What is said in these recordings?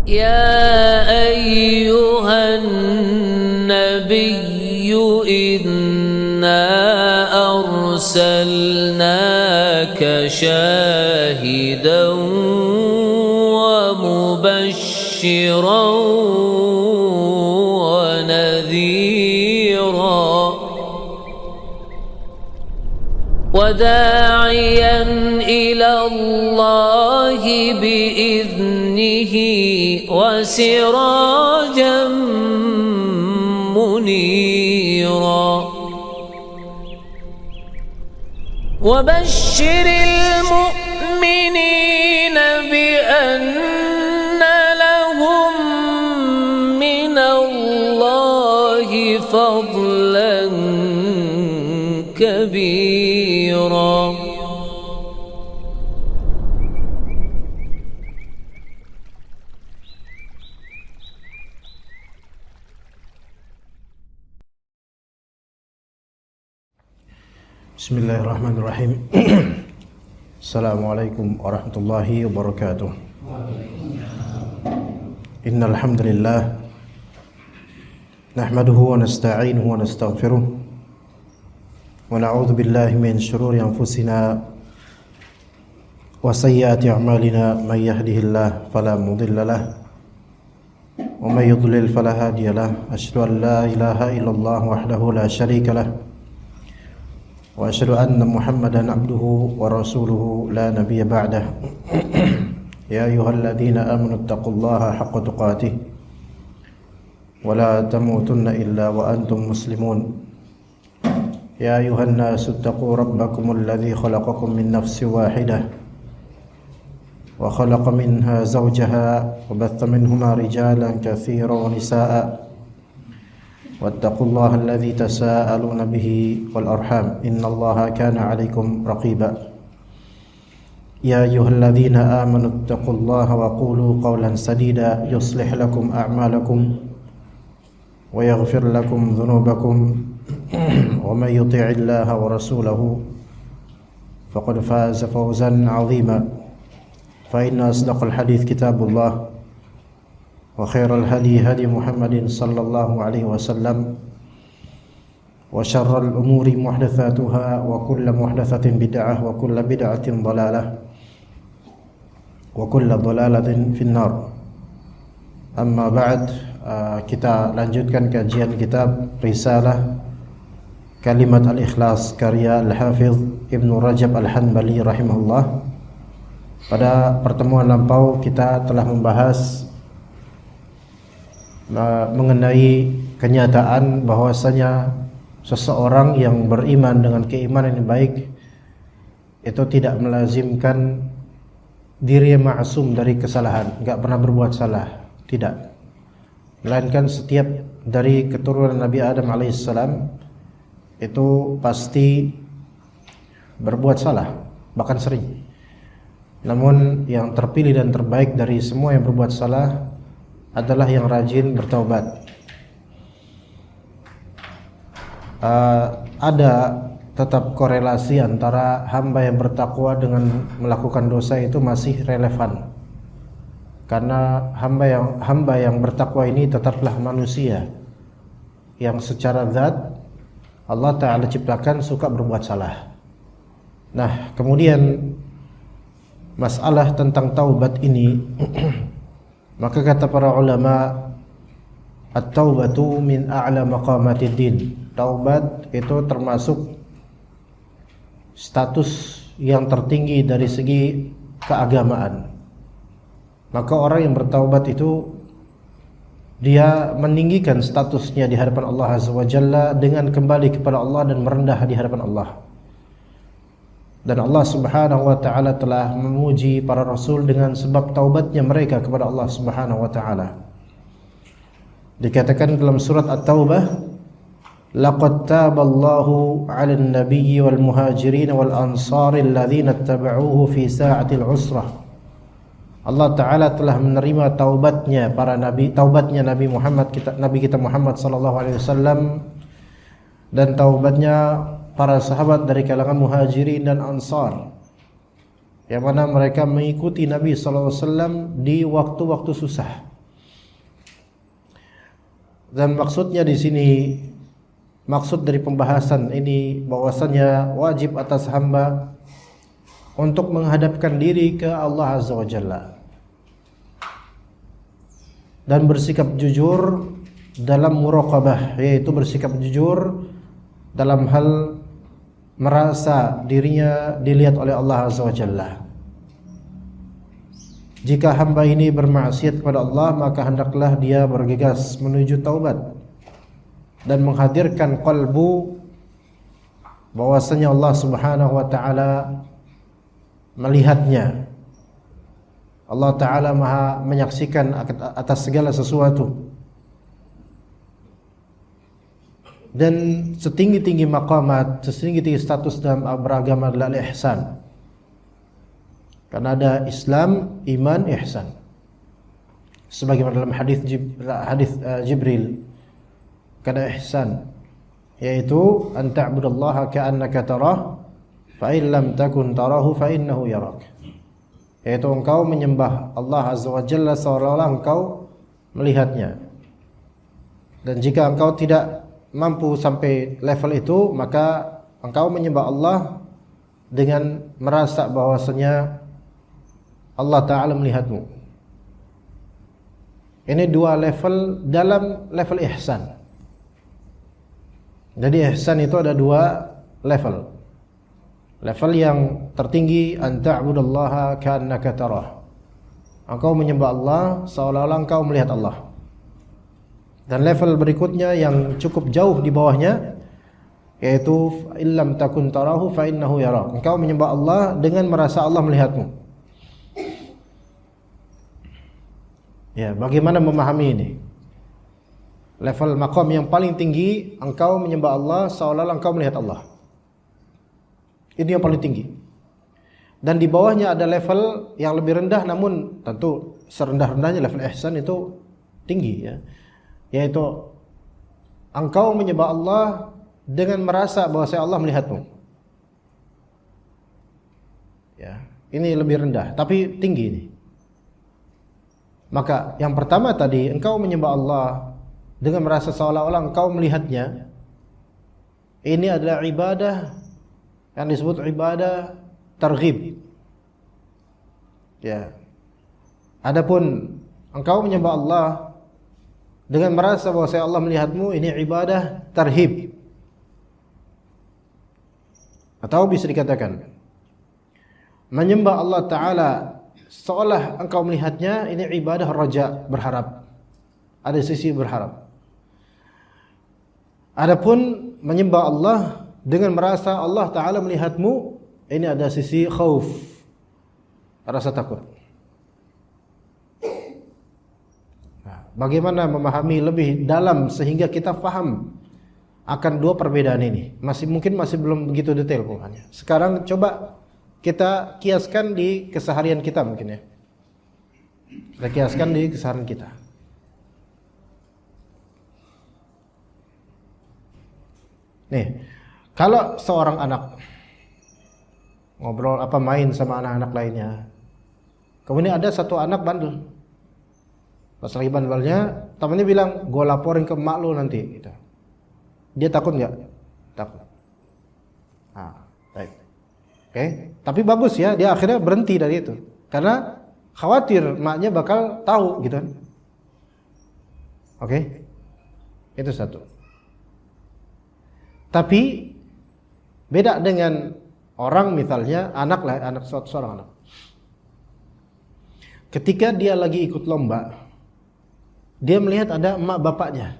يا أيها النبي إنا أرسلناك شاهدا ومبشرا ونذيرا وداعيا إلى الله بإذنه وسراجا منيرا وبشر المؤمنين بأن لهم من الله فضلا كبيرا. Bismillahirrahmanirrahim. Assalamualaikum warahmatullahi wabarakatuh. Innal hamdalillah nahmaduhu wa nasta'inuhu wa nastaghfiruh wa na'udzu billahi min shururi anfusina wa sayyiati a'malina may yahdihillahu fala mudilla lahu wa may yudlil fala hadiya lahu. Asyhadu an la ilaha illallah wahdahu la syarika lahu wa asyhadu anna Muhammadan abduhu wa rasuluhu la nabiyya ba'dah. Ya ayyuhalladzina amanu taqullaha haqqa tuqatih wa la tamutunna illa wa antum muslimun. Ya ayyuhan nasu taqu rabbakumul ladzi khalaqakum min nafsin wahidah wa khalaqa minha zawjaha wa batha minhuma rijalan katsiran wa nisaa'a واتقوا الله الذي تساءلون به والأرحام إن الله كان عليكم رقيبا. يا أيها الذين آمنوا اتقوا الله وقولوا قولا سديدا يصلح لكم أعمالكم ويغفر لكم ذنوبكم ومن يطع الله ورسوله فقد فاز فوزا عظيما. فإن أصدق الحديث كتاب الله وخير الهدي هدي محمد صلى الله عليه وسلم وشر الأمور محدثاتها وكل محدثة بدعة وكل بدعة ضلالة وكل ضلالة في النار. Amma ba'd, kita lanjutkan kajian kitab Risalah Kalimat Al-Ikhlas karya Al-Hafidh Ibn Rajab Al-Hanbali rahimahullah. Pada pertemuan lampau kita telah membahas mengenai kenyataan bahwasanya seseorang yang beriman dengan keimanan yang baik itu tidak melazimkan diri yang ma'sum dari kesalahan, enggak pernah berbuat salah, tidak. Melainkan setiap dari keturunan Nabi Adam alaihissalam itu pasti berbuat salah, bahkan sering. Namun yang terpilih dan terbaik dari semua yang berbuat salah adalah yang rajin bertaubat. Ada tetap korelasi antara hamba yang bertakwa dengan melakukan dosa itu masih relevan. Karena hamba yang bertakwa ini tetaplah manusia yang secara zat Allah Ta'ala ciptakan suka berbuat salah. Nah, kemudian masalah tentang taubat ini maka kata para ulama, at-taubatu min a'la maqamatid din. Taubat itu termasuk status yang tertinggi dari segi keagamaan. Maka orang yang bertaubat itu dia meninggikan statusnya di hadapan Allah Azza wa Jalla dengan kembali kepada Allah dan merendah di hadapan Allah. Dan Allah Subhanahu wa ta'ala telah memuji para rasul dengan sebab taubatnya mereka kepada Allah Subhanahu wa ta'ala. Dikatakan dalam surat At-Taubah, laqad taballahu 'alan nabiyyi wal muhajirin wal ansari alladhina ittaba'uhu fi sa'atil 'usrah. Allah Ta'ala telah menerima taubatnya Nabi Muhammad kita Muhammad sallallahu alaihi wasallam dan taubatnya para sahabat dari kalangan muhajirin dan ansar, yang mana mereka mengikuti Nabi sallallahu alaihi wasallam di waktu-waktu susah. Dan maksudnya di sini, maksud dari pembahasan ini bahwasanya wajib atas hamba untuk menghadapkan diri ke Allah Azza wa Jalla dan bersikap jujur dalam muraqabah, yaitu bersikap jujur dalam hal merasa dirinya dilihat oleh Allah Azza wa Jalla. Jika hamba ini bermaksiat kepada Allah, maka hendaklah dia bergegas menuju taubat dan menghadirkan qalbu bahwasanya Allah Subhanahu wa taala melihatnya. Allah taala Maha menyaksikan atas segala sesuatu. Dan setinggi-tinggi maqamat, setinggi-tinggi status dalam beragama adalah ihsan. Karena ada Islam, iman, ihsan. Sebagaimana dalam hadis Jibril, kada ihsan, yaitu an ta'budallaha ka'annaka tarah, fa in lam takun tarahu fa innahu yarak. Yaitu engkau menyembah Allah Azza wa Jalla seolah-olah engkau melihatnya. Dan jika engkau tidak mampu sampai level itu, maka engkau menyembah Allah dengan merasa bahwasanya Allah Ta'ala melihatmu. Ini dua level dalam level ihsan. Jadi ihsan itu ada dua level. Level yang tertinggi, an ta'budallaha ka'annaka tarah. Engkau menyembah Allah seolah-olah engkau melihat Allah. Dan level berikutnya yang cukup jauh di bawahnya, yaitu illam takun tarahu fa innahu yarak. Engkau menyembah Allah dengan merasa Allah melihatmu. Ya, bagaimana memahami ini? Level maqam yang paling tinggi, engkau menyembah Allah seolah-olah engkau melihat Allah. Ini yang paling tinggi. Dan di bawahnya ada level yang lebih rendah, namun tentu serendah-rendahnya level ihsan itu tinggi, ya. Yaitu engkau menyembah Allah dengan merasa bahwa Allah melihatmu. Ya, ini lebih rendah, tapi tinggi ini. Maka yang pertama tadi, engkau menyembah Allah dengan merasa seolah-olah engkau melihatnya. Ini adalah ibadah yang disebut ibadah targhib. Ya. Adapun engkau menyembah Allah dengan merasa bahwa Allah melihatmu, ini ibadah tarhib. Atau bisa dikatakan menyembah Allah Ta'ala seolah engkau melihatnya, ini ibadah raja, berharap. Ada sisi berharap. Adapun menyembah Allah dengan merasa Allah Ta'ala melihatmu, ini ada sisi khauf, rasa takut. Nah, bagaimana memahami lebih dalam sehingga kita faham akan dua perbedaan ini? Mungkin masih belum begitu detail pokoknya. Sekarang coba kita kiaskan di keseharian kita mungkin, ya. Kita kiaskan di keseharian kita. Nih, kalau seorang anak ngobrol main sama anak-anak lainnya, kemudian ada satu anak bandel. Pas lagi bandelnya, temannya bilang, "Gua laporin ke emak lu nanti." Gitu. Dia takut nggak? Takut. Nah, baik. Oke, tapi bagus ya, dia akhirnya berhenti dari itu. Karena khawatir maknya bakal tahu gitu kan. Oke. Itu satu. Tapi beda dengan orang, misalnya anak seorang anak. Ketika dia lagi ikut lomba, dia melihat ada emak bapaknya.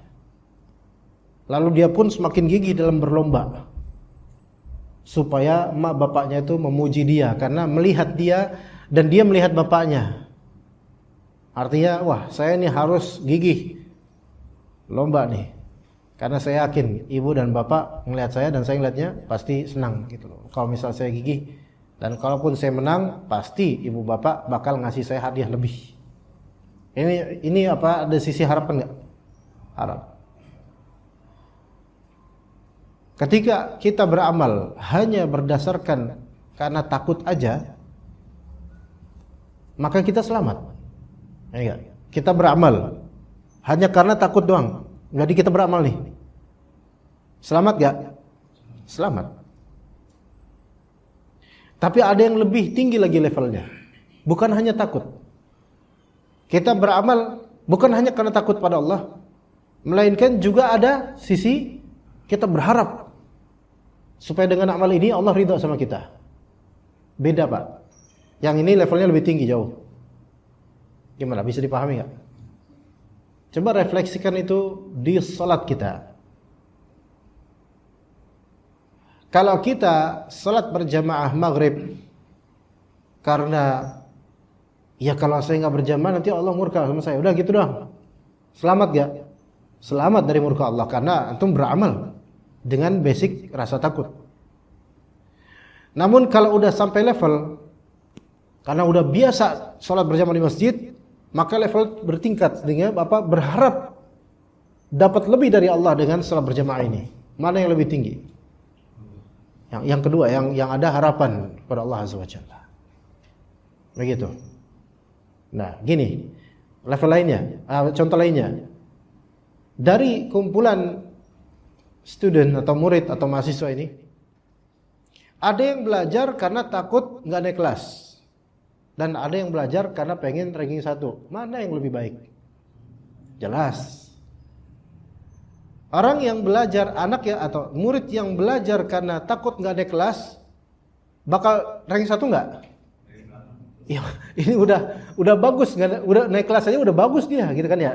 Lalu dia pun semakin gigih dalam berlomba supaya emak bapaknya itu memuji dia karena melihat dia dan dia melihat bapaknya. Artinya, wah, saya ini harus gigih lomba nih. Karena saya yakin ibu dan bapak melihat saya dan saya melihatnya pasti senang gitu loh. Kalau misal saya gigih dan kalaupun saya menang, pasti ibu bapak bakal ngasih saya hadiah lebih. Ini apa, ada sisi harapan enggak? Harap. Ketika kita beramal hanya berdasarkan karena takut aja, maka kita selamat. Ya enggak? Kita beramal hanya karena takut doang, Jadi kita beramal nih. Selamat gak? Selamat. Tapi ada yang lebih tinggi lagi levelnya. Bukan hanya takut. Kita beramal bukan hanya karena takut pada Allah, melainkan juga ada sisi kita berharap supaya dengan amal ini Allah ridha sama kita. Beda Pak. Yang ini levelnya lebih tinggi jauh. Gimana? Bisa dipahami gak? Coba refleksikan itu di salat kita. Kalau kita salat berjamaah maghrib karena ya kalau saya nggak berjamaah nanti Allah murka sama saya. Udah gitu doang. Selamat gak? Selamat dari murka Allah karena antum beramal dengan basic rasa takut. Namun kalau udah sampai level karena udah biasa salat berjamaah di masjid, maka level bertingkat dengan berharap dapat lebih dari Allah dengan salat berjamaah ini. Mana yang lebih tinggi? Yang kedua, yang ada harapan kepada Allah Azza wa Jalla. Begitu. Nah, gini, level lainnya, contoh lainnya. Dari kumpulan student atau murid atau mahasiswa ini, ada yang belajar karena takut nggak naik kelas, dan ada yang belajar karena pengen ranking 1. Mana yang lebih baik? Jelas. Orang yang belajar, anak ya atau murid yang belajar karena takut nggak naik kelas, bakal ranking 1 nggak? Ya, ini udah bagus, udah naik kelas aja udah bagus dia, gitu kan ya.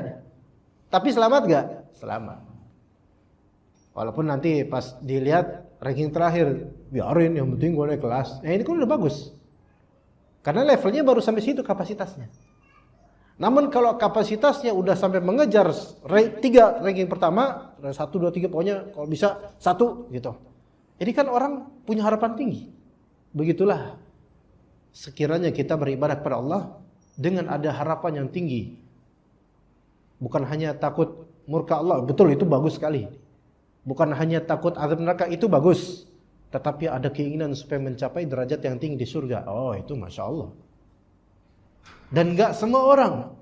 Tapi selamat nggak? Selamat. Walaupun nanti pas dilihat ranking terakhir, biarin yang penting gue naik kelas. Nah ini kan udah bagus, karena levelnya baru sampai situ kapasitasnya. Namun kalau kapasitasnya udah sampai mengejar 3 ranking pertama, 1, 2, 3 pokoknya kalau bisa 1 gitu. Ini kan orang punya harapan tinggi. Begitulah sekiranya kita beribadah kepada Allah dengan ada harapan yang tinggi. Bukan hanya takut murka Allah, betul itu bagus sekali. Bukan hanya takut azab neraka, itu bagus. Tetapi ada keinginan supaya mencapai derajat yang tinggi di surga. Oh itu Masya Allah. Dan gak semua orang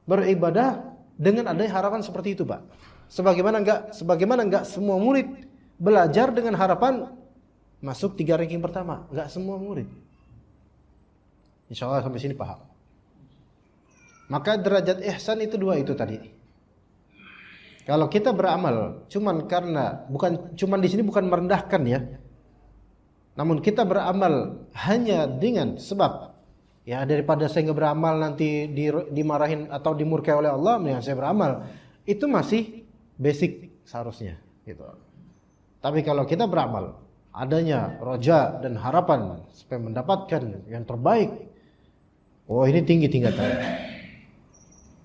beribadah dengan ada harapan seperti itu Pak. Sebagaimana gak semua murid belajar dengan harapan masuk 3 ranking pertama. Gak semua murid. Insya Allah sampai sini paham. Maka derajat ihsan itu 2 itu tadi. Kalau kita beramal cuman di sini bukan merendahkan ya. Namun kita beramal hanya dengan sebab ya daripada saya nggak beramal nanti dimarahin atau dimurkai oleh Allah, mendingan saya beramal. Itu masih basic seharusnya gitu. Tapi kalau kita beramal adanya roja dan harapan supaya mendapatkan yang terbaik, oh ini tinggi tingkatannya.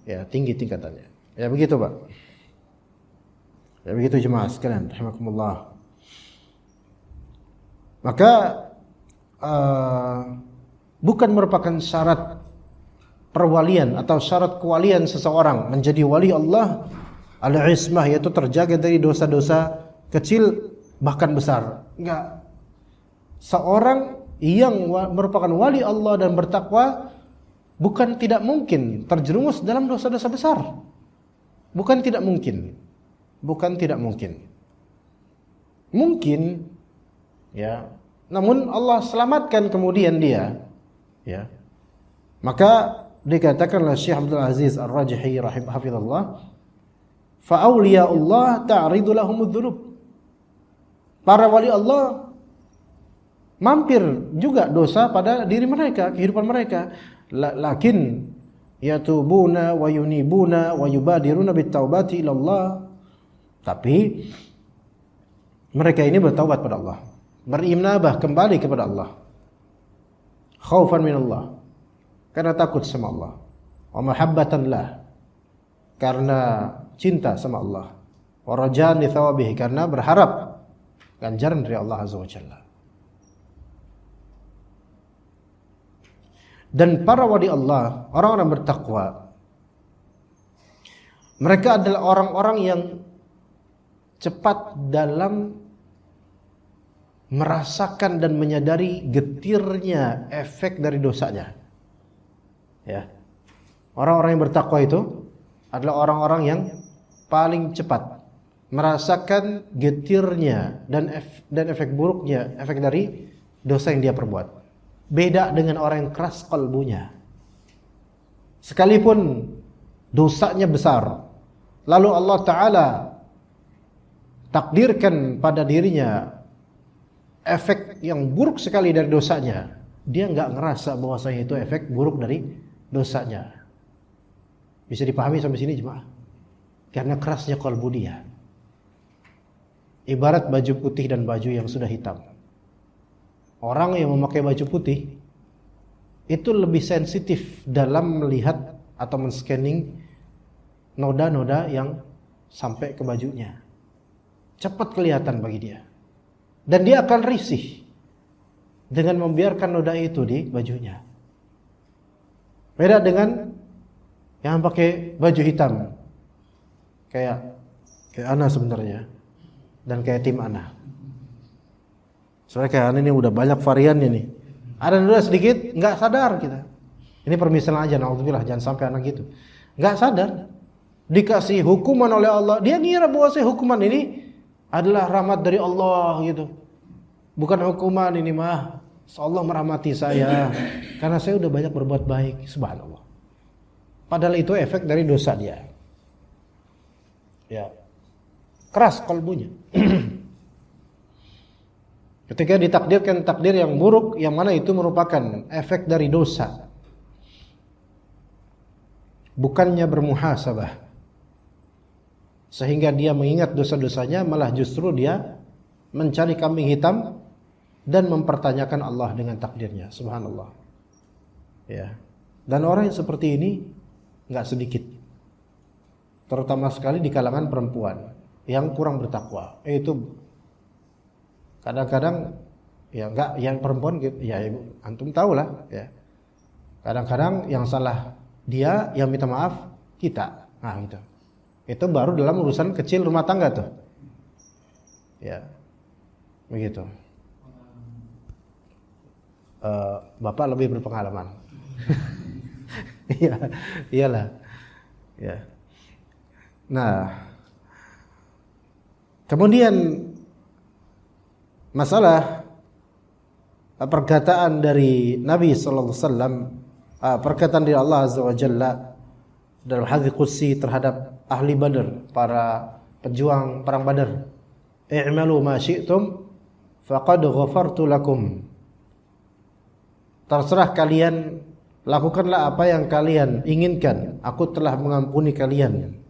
Ya tinggi tingkatannya. Ya begitu Pak. Ya begitu jemaah sekalian, rahimakumullah. Maka bukan merupakan syarat perwalian atau syarat kewalian seseorang menjadi wali Allah al-ismah, yaitu terjaga dari dosa-dosa kecil bahkan besar. Enggak. Seorang yang merupakan wali Allah dan bertakwa bukan tidak mungkin terjerumus dalam dosa-dosa besar. Bukan tidak mungkin. Mungkin ya, namun Allah selamatkan kemudian dia ya. Maka dikatakanlah Syekh Abdul Aziz Ar-Rajhi rahimahullah, fa auliyaullah ta'ridu lahumudz dzunub. Para wali Allah mampir juga dosa pada diri mereka, kehidupan mereka. Lakin yatubuna wa yunibuna wa yubadiruna bit-taubati ila Allah. Tapi mereka ini bertaubat pada Allah, berinabah kembali kepada Allah, khaufan minallah, karena takut sama Allah, wa mahabbatan lah, karena cinta sama Allah, wa rajaan li thawabihi, karena berharap ganjaran dari Allah Azza wa Jalla. Dan para wali Allah, orang-orang bertakwa, mereka adalah orang-orang yang cepat dalam merasakan dan menyadari getirnya efek dari dosanya. Ya. Orang-orang yang bertakwa itu adalah orang-orang yang paling cepat merasakan getirnya dan efek buruknya, efek dari dosa yang dia perbuat. Beda dengan orang yang keras kalbunya. Sekalipun dosanya besar, lalu Allah Ta'ala takdirkan pada dirinya efek yang buruk sekali dari dosanya, dia nggak ngerasa bahwasanya itu efek buruk dari dosanya. Bisa dipahami sampai sini jemaah? Karena kerasnya kalbu dia. Ibarat baju putih dan baju yang sudah hitam. Orang yang memakai baju putih itu lebih sensitif dalam melihat atau men-scanning noda-noda yang sampai ke bajunya. Cepat kelihatan bagi dia. Dan dia akan risih dengan membiarkan noda itu di bajunya. Beda dengan yang pakai baju hitam. Kayak Ana sebenarnya. Dan kayak tim Ana. Soalnya kayak Ana ini udah banyak variannya nih. Ada noda sedikit, nggak sadar kita. Ini permisalan aja, na'udzubillah, jangan sampai anak gitu. Nggak sadar. Dikasih hukuman oleh Allah. Dia ngira bahwa hukuman ini adalah rahmat dari Allah gitu. Bukan hukuman ini mah. Allah merahmati saya karena saya udah banyak berbuat baik. Subhanallah. Padahal itu efek dari dosa dia. Ya. Keras kalbunya. Ketika ditakdirkan takdir yang buruk, yang mana itu merupakan efek dari dosa. Bukannya bermuhasabah. Sehingga dia mengingat dosa-dosanya, malah justru dia mencari kambing hitam dan mempertanyakan Allah dengan takdirnya. Subhanallah. Ya. Dan orang yang seperti ini nggak sedikit. Terutama sekali di kalangan perempuan yang kurang bertakwa. Itu kadang-kadang ya enggak, yang perempuan ya ibu antum tahu lah ya. Kadang-kadang yang salah dia, yang minta maaf kita. Nah gitu. Itu baru dalam urusan kecil rumah tangga tuh. Ya. Begitu. Bapak lebih berpengalaman. Iya, iyalah. Ya. Nah, kemudian masalah perkataan dari Nabi sallallahu alaihi wasallam, perkataan dari Allah azza wa jalla dalam hadis qudsi terhadap ahli Badar, para pejuang perang Badar. I'malu ma syi'tum faqad ghafartu lakum. Terserah kalian, lakukanlah apa yang kalian inginkan, aku telah mengampuni kalian.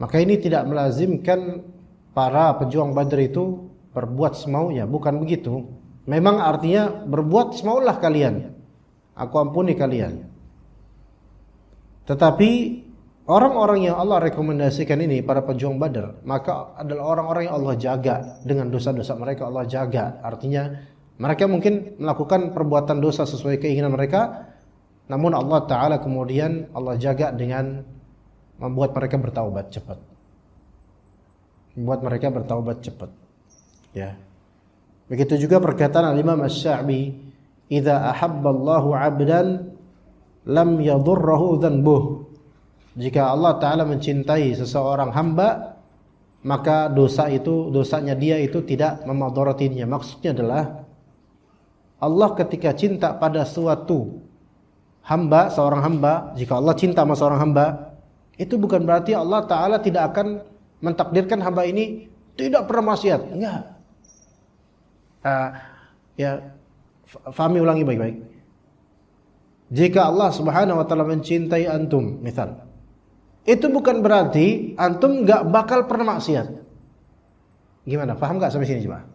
Maka ini tidak melazimkan para pejuang Badar itu berbuat semaunya, bukan begitu. Memang artinya berbuat semaulah kalian, aku ampuni kalian. Tetapi orang-orang yang Allah rekomendasikan ini, para pejuang Badar, maka adalah orang-orang yang Allah jaga dengan dosa-dosa mereka. Allah jaga, artinya mereka mungkin melakukan perbuatan dosa sesuai keinginan mereka, namun Allah Ta'ala kemudian Allah jaga dengan membuat mereka bertaubat cepat. Membuat mereka bertaubat cepat. Ya. Begitu juga perkataan Al-Imam Asy-Sya'bi, "Idza ahabballahu 'abdan lam yadurruhu dhanbuh." Jika Allah Ta'ala mencintai seseorang hamba, maka dosanya dia itu tidak memadharatinya. Maksudnya adalah Allah ketika cinta pada suatu hamba, seorang hamba, jika Allah cinta sama seorang hamba, itu bukan berarti Allah Ta'ala tidak akan mentakdirkan hamba ini tidak pernah maksiat. Enggak. Fahami ulangi baik-baik. Jika Allah Subhanahu wa Ta'ala mencintai antum, misal, itu bukan berarti antum enggak bakal pernah maksiat. Gimana? Paham enggak sampai sini coba?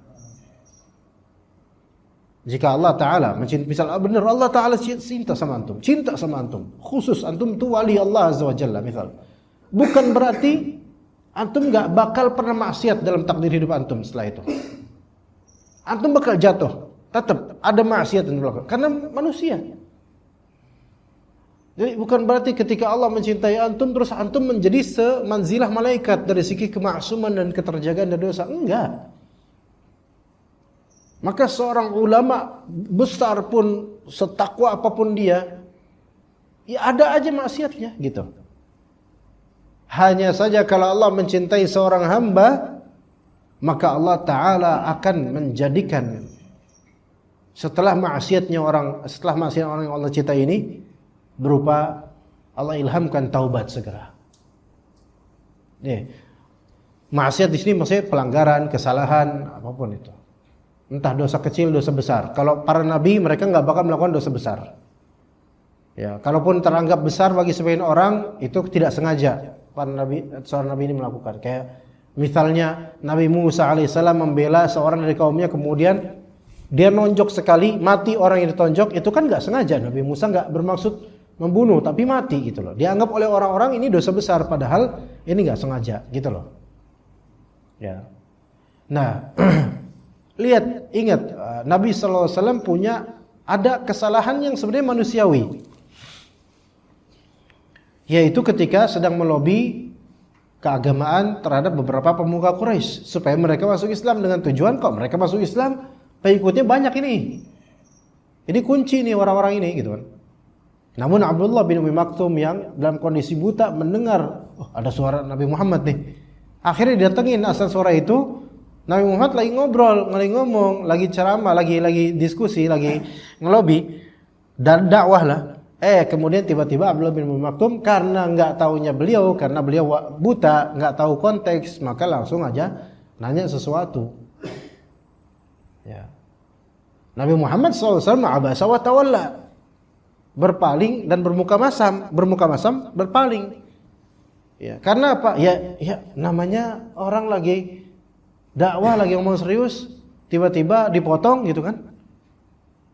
Jika Allah Ta'ala mencintai, misal benar Allah Ta'ala cinta sama antum, khusus antum itu wali Allah Azza wa Jalla, misal, bukan berarti antum gak bakal pernah maksiat dalam takdir hidup antum setelah itu. Antum bakal jatuh, tetap ada maksiat yang dilakukan karena manusia. Jadi bukan berarti ketika Allah mencintai antum terus antum menjadi semanzilah malaikat dari segi kemaksuman dan keterjagaan dari dosa. Enggak. Maka seorang ulama besar pun, setakwa apapun dia, ya ada aja maksiatnya gitu. Hanya saja kalau Allah mencintai seorang hamba, maka Allah Ta'ala akan menjadikan setelah maksiat orang yang Allah cintai ini berupa Allah ilhamkan taubat segera. Maksiat di sini maksudnya pelanggaran, kesalahan, apapun itu. Entah dosa kecil, dosa besar. Kalau para nabi mereka nggak bakal melakukan dosa besar. Ya, kalaupun teranggap besar bagi sebagian orang itu tidak sengaja seorang nabi ini melakukan. Kayak misalnya Nabi Musa alaihissalam membela seorang dari kaumnya, kemudian dia nonjok sekali, mati orang yang ditonjok, itu kan nggak sengaja. Nabi Musa nggak bermaksud membunuh, tapi mati gitu loh. Dianggap oleh orang-orang ini dosa besar, padahal ini nggak sengaja gitu loh. Ya. Nah, ingat Nabi SAW ada kesalahan yang sebenarnya manusiawi, yaitu ketika sedang melobi keagamaan terhadap beberapa pemuka Quraisy supaya mereka masuk Islam, dengan tujuan kok mereka masuk Islam pengikutnya banyak ini. Ini kunci nih orang-orang ini gitu kan. Namun Abdullah bin Umi Maktum yang dalam kondisi buta mendengar ada suara Nabi Muhammad nih. Akhirnya didatengin asal suara itu. Nabi Muhammad lagi ngobrol, lagi ngomong, lagi ceramah, lagi diskusi, lagi ngelobi dan dakwah lah. Kemudian tiba-tiba Abdullah bin Umi Maktum karena nggak taunya beliau, karena beliau buta, nggak tahu konteks, maka langsung aja nanya sesuatu. Ya. Nabi Muhammad SAW abasa wa tawalla, berpaling dan bermuka masam, berpaling. Ya, karena apa? Ya namanya orang lagi dakwah, lagi ngomong serius, tiba-tiba dipotong gitu kan.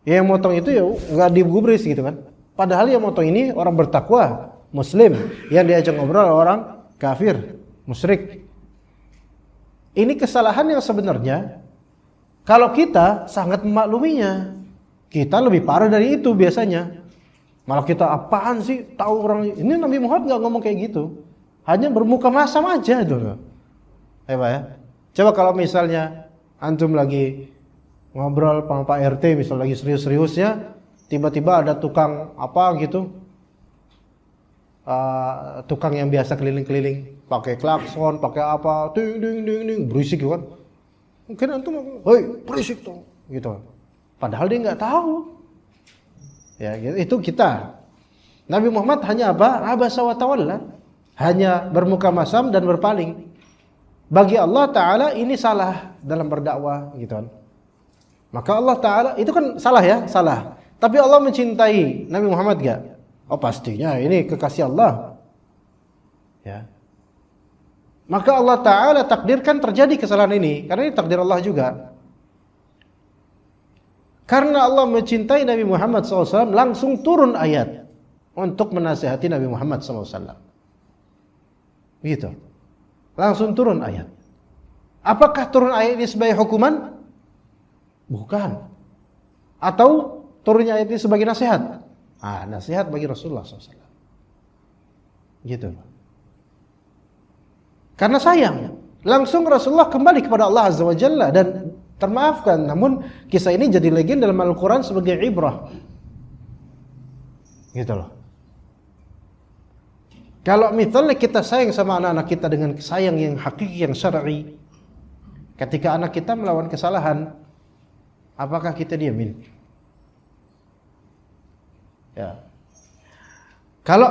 Ya, yang motong itu ya nggak digubris gitu kan. Padahal yang motong ini orang bertakwa, muslim, yang diajak ngobrol orang kafir, musyrik. Ini kesalahan yang sebenarnya kalau kita sangat memakluminya, kita lebih parah dari itu biasanya. Malah kita apaan sih tahu orang ini. Nabi Muhammad nggak ngomong kayak gitu, hanya bermuka masam aja itu. Pak ya. Coba kalau misalnya antum lagi ngobrol sama Pak RT, misal lagi serius-seriusnya, tiba-tiba ada tukang apa gitu, tukang yang biasa keliling-keliling, pakai klakson, pakai apa, ding ding ding ding, berisik gitu kan. Mungkin antum, hoi berisik tuh, gitu. Padahal dia nggak tahu. Ya, itu kita. Nabi Muhammad hanya apa? Abasa wa tawalla, hanya bermuka masam dan berpaling. Bagi Allah Ta'ala ini salah dalam berdakwah gitu kan. Maka Allah Ta'ala itu kan salah ya, salah. Tapi Allah mencintai Nabi Muhammad gak? Oh pastinya, ini kekasih Allah. Ya. Maka Allah Ta'ala takdirkan terjadi kesalahan ini, karena ini takdir Allah juga. Karena Allah mencintai Nabi Muhammad SAW, langsung turun ayat untuk menasihati Nabi Muhammad SAW. Gitu. Langsung turun ayat. Apakah turun ayat ini sebagai hukuman? Bukan. Atau turunnya ayat ini sebagai nasihat? Nasihat bagi Rasulullah SAW. Gitu. Karena sayang, langsung Rasulullah kembali kepada Allah Azza wa Jalla dan termaafkan. Namun kisah ini jadi legenda dalam Al-Quran sebagai ibrah. Gitu loh. Kalau misalnya kita sayang sama anak-anak kita dengan sayang yang hakiki, yang syar'i, ketika anak kita melawan kesalahan, apakah kita diamin? Ya. Kalau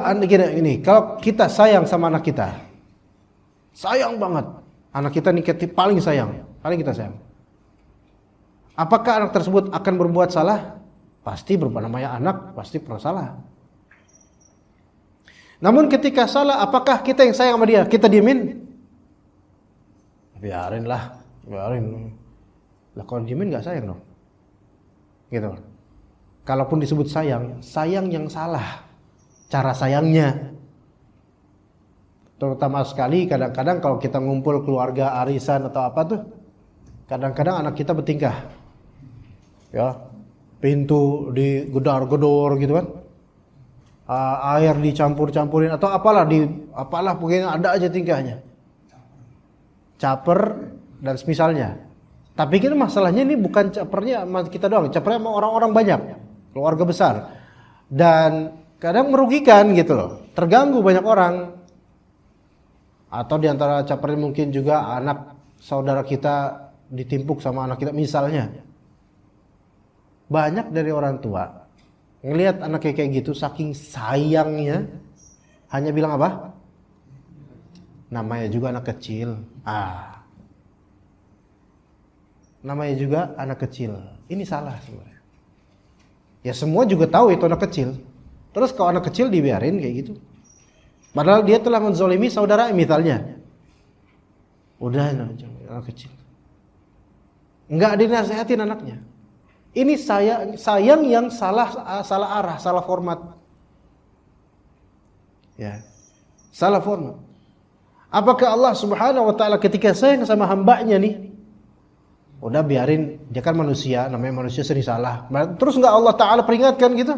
kalau kita sayang sama anak kita, sayang banget, anak kita nih paling kita sayang. Apakah anak tersebut akan berbuat salah? Pasti berbuat, namanya anak pasti pernah salah. Namun ketika salah, apakah kita yang sayang sama dia, kita diemin? Biarin. Lah kalau diemin nggak sayang dong. Gitu. Kalaupun disebut sayang yang salah cara sayangnya. Terutama sekali kadang-kadang kalau kita ngumpul keluarga arisan atau apa tuh, kadang-kadang anak kita bertingkah, ya pintu digedor-gedor gitu kan. Air dicampur-campurin atau apalah pokoknya ada aja tingkahnya. Caper dan semisalnya. Tapi kan masalahnya ini bukan capernya sama kita doang, capernya sama orang-orang banyak, keluarga besar. Dan kadang merugikan gitu loh. Terganggu banyak orang. Atau di antara caper mungkin juga anak saudara kita ditimpuk sama anak kita misalnya. Banyak dari orang tua ngelihat anaknya kayak gitu, saking sayangnya hanya bilang apa? Namanya juga anak kecil. Namanya juga anak kecil. Ini salah sebenarnya. Ya semua juga tahu itu anak kecil. Terus kalau anak kecil dibiarin kayak gitu. Padahal dia telah menzolimi saudara misalnya. Udah anak kecil. Enggak dinasihatin anaknya. Ini sayang yang salah arah, salah format. Ya. Salah format. Apakah Allah Subhanahu wa taala ketika sayang sama hambanya nih, udah biarin, dia kan manusia, namanya manusia sering salah. Terus enggak Allah taala peringatkan gitu?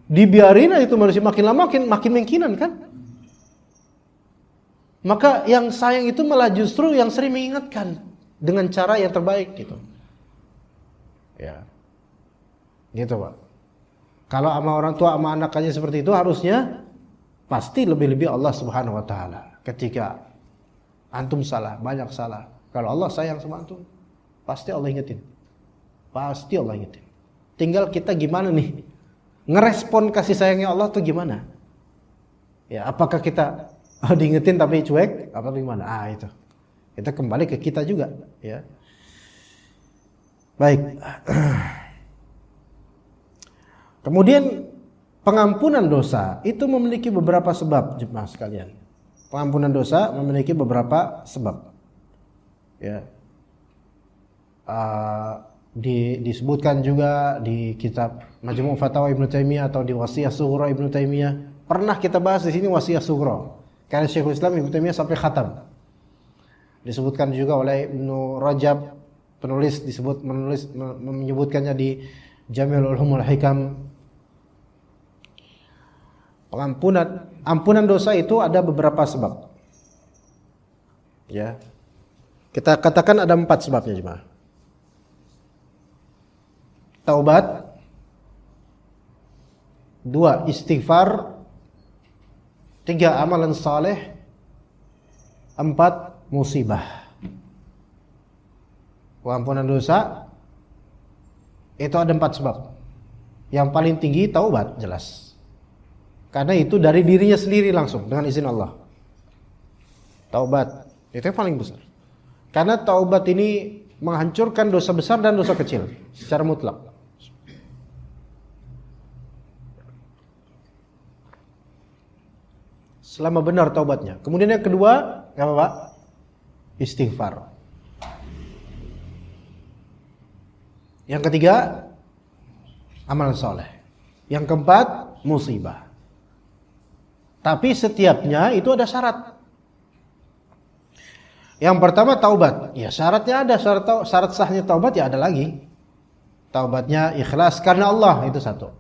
Dibiarin aja itu manusia makin lama makin mengkinan kan? Maka yang sayang itu malah justru yang sering mengingatkan dengan cara yang terbaik gitu. Ya. Gitu, Pak. Kalau sama orang tua sama anak aja seperti itu harusnya pasti lebih-lebih Allah Subhanahu wa taala. Ketika antum salah, banyak salah. Kalau Allah sayang sama antum, pasti Allah ingetin. Pasti Allah ingetin. Tinggal kita gimana nih? Ngerespon kasih sayangnya Allah tuh gimana? Ya, apakah kita diingetin tapi cuek apa gimana? Itu. Kita kembali ke kita juga, ya. Baik. Kemudian pengampunan dosa itu memiliki beberapa sebab, jemaah sekalian. Pengampunan dosa memiliki beberapa sebab. Ya. Disebutkan juga di kitab Majmu' Fatawa Ibnu Taimiyah atau di Wasiyah Sughra Ibnu Taimiyah. Pernah kita bahas di sini Wasiyah Sughra. Karena Syekhul Islam Ibnu Taimiyah sampai khatam. Disebutkan juga oleh Ibnu Rajab, penulis menyebutkannya di Jami'ul Ulumul Hikam. Ampunan dosa itu ada beberapa sebab. Ya. Kita katakan ada 4 sebabnya, jemaah. Taubat, 2 istighfar, 3 amalan saleh, 4 musibah. Pengampunan dosa itu ada 4 sebab. Yang paling tinggi taubat, jelas. Karena itu dari dirinya sendiri langsung dengan izin Allah. Taubat itu yang paling besar. Karena taubat ini menghancurkan dosa besar dan dosa kecil secara mutlak. Selama benar taubatnya. Kemudian yang kedua, apa Pak? Istighfar. Yang ketiga, amalan soleh. Yang keempat, musibah. Tapi setiapnya itu ada syarat. Yang pertama taubat. Ya syaratnya ada, syarat sahnya taubat ya ada lagi. Taubatnya ikhlas karena Allah, itu satu.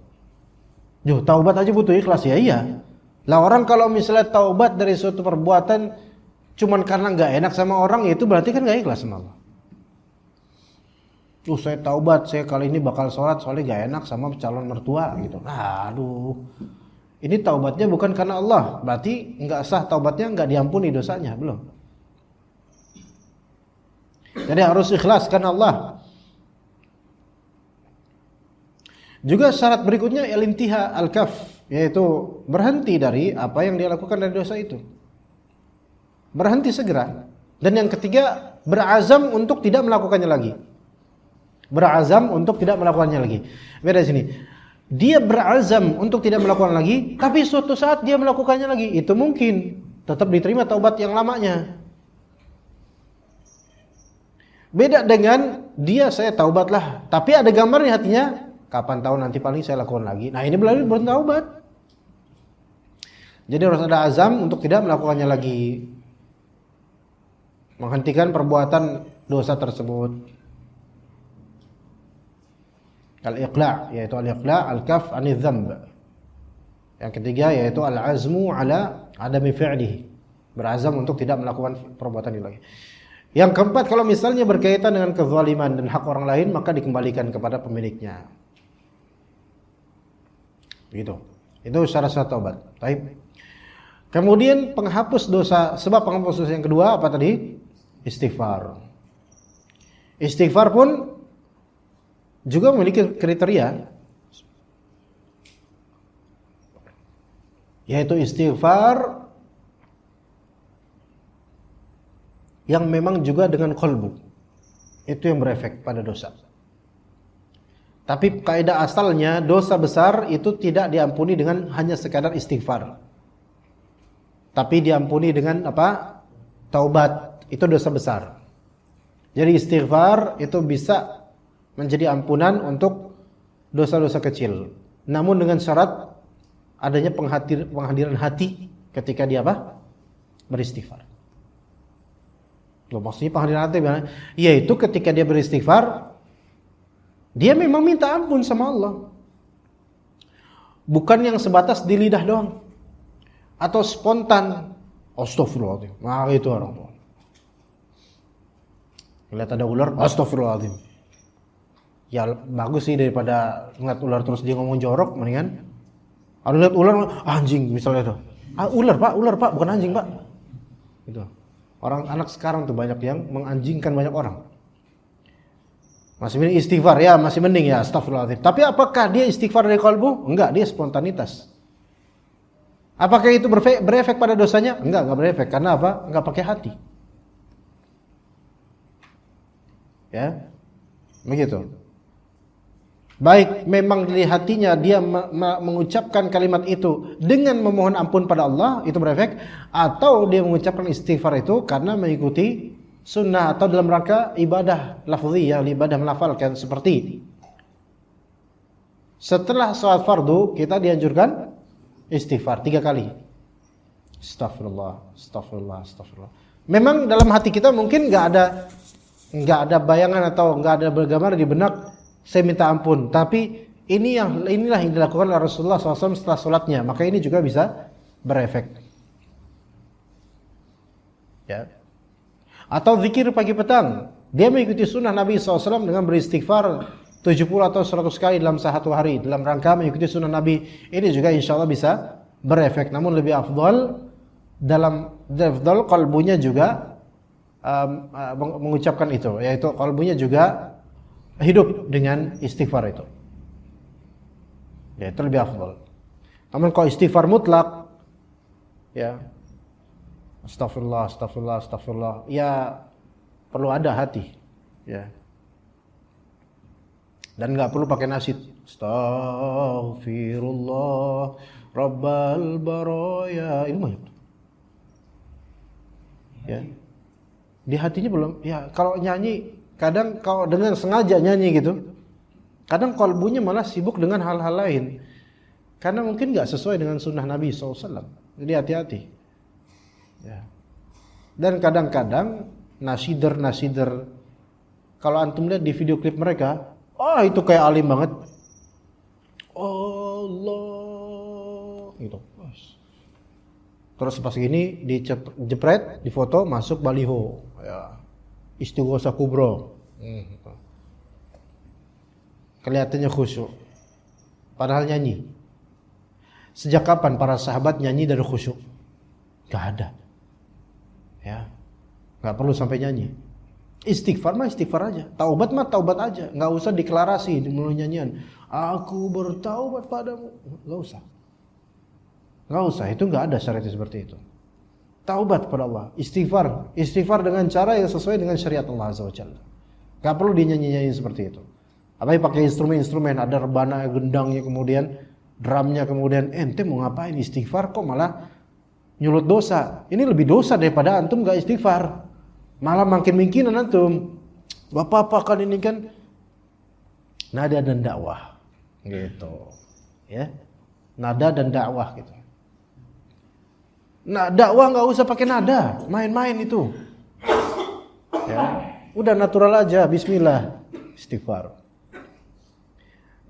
Taubat aja butuh ikhlas ya, iya. Lah orang kalau misalnya taubat dari suatu perbuatan cuman karena nggak enak sama orang, ya itu berarti kan nggak ikhlas sama Allah. Saya taubat, saya kali ini bakal sholat soalnya nggak enak sama calon mertua gitu. Aduh. Ini taubatnya bukan karena Allah, berarti nggak sah taubatnya, nggak diampuni dosanya, belum. Jadi harus ikhlas karena Allah. Juga syarat berikutnya al-intiha al-kaf, yaitu berhenti dari apa yang dia lakukan dari dosa itu. Berhenti segera. Dan yang ketiga, berazam untuk tidak melakukannya lagi. Berazam untuk tidak melakukannya lagi. Beda sini. Dia berazam untuk tidak melakukan lagi, tapi suatu saat dia melakukannya lagi. Itu mungkin tetap diterima taubat yang lamanya. Beda dengan dia saya taubatlah, tapi ada gambar di hatinya, kapan tahu nanti paling saya lakukan lagi. Nah ini belum taubat. Jadi harus ada azam untuk tidak melakukannya lagi. Menghentikan perbuatan dosa tersebut. Al-iqla' yaitu al-iqla' al-kaf 'anil dzamb. Yang ketiga yaitu al-azmu 'ala adami fi'lihi. Berazam untuk tidak melakukan perbuatan itu lagi. Yang keempat, kalau misalnya berkaitan dengan kezaliman dan hak orang lain, maka dikembalikan kepada pemiliknya. Begitu. Itu syarat-syarat taubat. Baik. Kemudian penghapus dosa, sebab penghapus dosa yang kedua apa tadi? Istighfar. Istighfar pun juga memiliki kriteria, yaitu istighfar yang memang juga dengan qalbu. Itu yang berefek pada dosa. Tapi kaidah asalnya dosa besar itu tidak diampuni dengan hanya sekadar istighfar. Tapi diampuni dengan apa? Taubat. Itu dosa besar. Jadi istighfar itu bisa menjadi ampunan untuk dosa-dosa kecil. Namun dengan syarat adanya penghadiran hati ketika dia apa? Beristighfar. Maksudnya penghadiran hati yaitu ketika dia beristighfar, dia memang minta ampun sama Allah. Bukan yang sebatas di lidah doang. Atau spontan. Astagfirullahaladzim. Nah itu orang tua. Lihat ada ular, astagfirullahaladzim. Ya bagus sih daripada ngeliat ular terus dia ngomong jorok, mendingan ada lihat ular, anjing misalnya tuh. Ular pak, bukan anjing pak. Gitu. Orang anak sekarang tuh banyak yang menganjingkan banyak orang. Masih mending istighfar ya, masih mending ya, astagfirullahaladzim. Tapi apakah dia istighfar dari kalbu? Enggak, dia spontanitas. Apakah itu berefek pada dosanya? Enggak berefek. Karena apa? Enggak pakai hati. Ya, begitu. Baik, memang di hatinya dia mengucapkan kalimat itu dengan memohon ampun pada Allah, itu berefek. Atau dia mengucapkan istighfar itu karena mengikuti sunnah atau dalam rangka ibadah lafziyah, ibadah melafalkan seperti setelah sholat fardu kita dianjurkan istighfar 3 kali. Astagfirullah, astagfirullah, astagfirullah. Memang dalam hati kita mungkin enggak ada bayangan atau enggak ada bergambar di benak saya minta ampun, tapi inilah yang dilakukan oleh Rasulullah SAW setelah sholatnya, maka ini juga bisa berefek. Ya. Atau zikir pagi petang, dia mengikuti sunnah Nabi SAW dengan beristighfar 70 atau 100 kali dalam satu hari, dalam rangka mengikuti sunnah Nabi. Ini juga insya Allah bisa berefek. Namun lebih afdal kalbunya juga mengucapkan itu, yaitu kalbunya juga hidup dengan istighfar itu. Ya, itu lebih afdal. Namun kalau istighfar mutlak, ya astagfirullah, astagfirullah, astagfirullah, ya perlu ada hati, ya. Dan nggak perlu pakai nasyid. Astaghfirullah Rabbal baraya. Ini banyak. Ya. Di hatinya belum. Ya, kalau nyanyi kadang kalau dengan sengaja nyanyi gitu, kadang kalbunya malah sibuk dengan hal-hal lain. Karena mungkin nggak sesuai dengan sunnah Nabi SAW. Jadi hati-hati. Ya. Dan kadang-kadang nasider kalau antum lihat di video klip mereka, itu kayak alim banget. Allah gitu. Terus pas gini dijepret, difoto, masuk baliho. Ya. Istighosa kubro. Kelihatannya khusyuk. Padahal nyanyi. Sejak kapan para sahabat nyanyi dari khusyuk? Gak ada. Ya. Gak perlu sampai nyanyi. Istighfar mah istighfar aja. Taubat mah taubat aja. Gak usah deklarasi di mulut nyanyian. Aku bertaubat padamu. Gak usah. Gak usah. Itu gak ada syariatnya seperti itu. Taubat kepada Allah. Istighfar. Istighfar dengan cara yang sesuai dengan syariat Allah Azza wa Jalla. Gak perlu dinyanyi-nyanyi seperti itu. Apalagi pakai instrumen-instrumen. Ada rebana, gendangnya, kemudian drumnya, kemudian ente mau ngapain istighfar kok malah nyulut dosa. Ini lebih dosa daripada antum gak istighfar. Malah makin mungkinan antum. Bapak-bapak kan ini kan nada dan dakwah. Gitu. Ya. Nada dan dakwah gitu. Nah, dakwah nggak usah pakai nada, main-main itu. Ya, udah natural aja, bismillah, istighfar.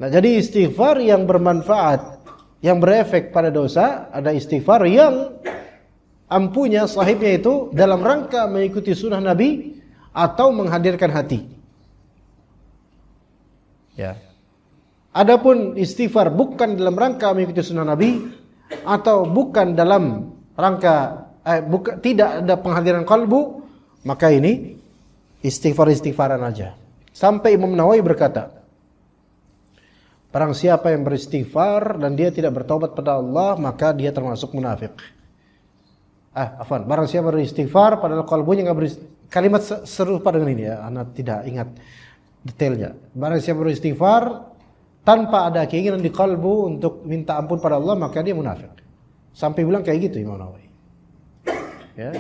Nah, jadi istighfar yang bermanfaat, yang berefek pada dosa, ada istighfar yang ampunya sahibnya itu dalam rangka mengikuti sunnah Nabi atau menghadirkan hati. Ya. Adapun istighfar bukan dalam rangka mengikuti sunnah Nabi atau bukan dalam tidak ada penghadiran kalbu, maka ini istighfaran aja. Sampai Imam Nawawi berkata, barang siapa yang beristighfar dan dia tidak bertaubat pada Allah, maka dia termasuk munafik. Barang siapa beristighfar padahal kalbunya kalimat serupa dengan ini ya, Anda tidak ingat detailnya. Barang siapa beristighfar tanpa ada keinginan di kalbu untuk minta ampun pada Allah, maka dia munafik. Sampai bilang kayak gitu Imam Nawawi. Ya.